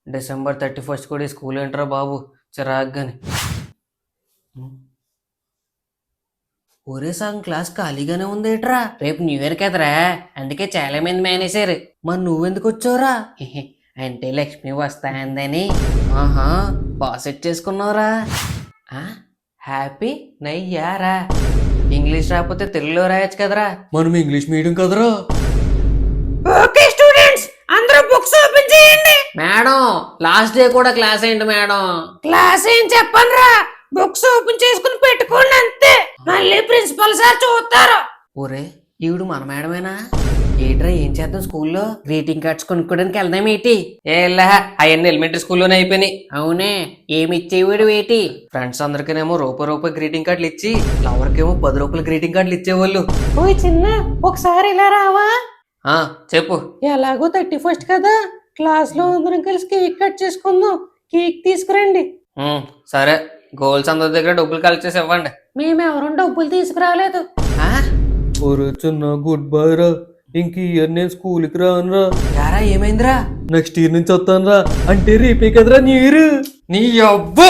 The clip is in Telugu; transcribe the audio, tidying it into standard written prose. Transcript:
డిసెంబర్ 31 కూడా ఈ స్కూల్ ఏంట్రా బాబు, చిరాగ్గాని. ఒరే సగం క్లాస్ ఖాళీగానే ఉందేట్రా? రేపు న్యూ ఇయర్ కదరా, అందుకే చాలా మంది మేనేశారు. మరి నువ్వెందుకు వచ్చావురా? అంటే లక్ష్మి వస్తాయందని. ఆహా, బాగా సెట్ చేసుకున్నావురా. హ్యాపీ నయ్యారా. ఇంగ్లీష్ రాకపోతే తెలుగులో రాయొచ్చు కదరా. మనం ఇంగ్లీష్ మీడియం కదరా. ఓకే స్టూడెంట్స్, అందరూ బుక్స్ ఓపెన్ చేయండి. మేడం, లాస్ట్ డే కూడా క్లాస్ ఏంటి మేడం? క్లాస్ ఏం చెప్పను రా, బుక్స్ ఓపెన్ చేసుకుని పెట్టుకోండి అంతే. మళ్ళీ ప్రిన్సిపల్ సార్ చూస్తారు. ఒరే, ఈవిడు మన మేడమేనా? ఏట్రా ఏం చేద్దాం స్కూల్లో? గ్రీటింగ్ కార్డ్స్ కొనుక్కోడానికి వెళ్దాం ఏంటి? ఏలా అవన్నీ ఎలిమెంటరీ స్కూల్లోనే అయిపోయినాయి. అవునే, ఏమి ఇచ్చేవాడు ఏంటి? ఫ్రెండ్స్ అందరికీనేమో రూపాయి గ్రీటింగ్ కార్డులు ఇచ్చి, లవర్కేమో 10 రూపాయల గ్రీటింగ్ కార్డులు ఇచ్చేవాళ్ళు. ఓ చిన్న, ఒకసారి ఇలా రావా? చెప్పు. ఎలాగో 31 కదా, క్లాస్ లో అందరం కలిసి కేక్ కట్ చేసుకుందాం. కేక్ తీసుకురండి. సరే, గోల్స్ అందరి దగ్గర డబ్బులు కలెక్ట్ చేసి ఇవ్వండి. మేమెవరూ డబ్బులు తీసుకురాలేదు. చిన్న గుడ్ బై రా, ఇంక ఇయర్ నేను స్కూల్కి రానురా. యారా ఏమైందిరా? నెక్స్ట్ ఇయర్ నుంచి వస్తాను రా. అంటే రేపే కదరా న్యూ ఇయర్. నీ అబ్బో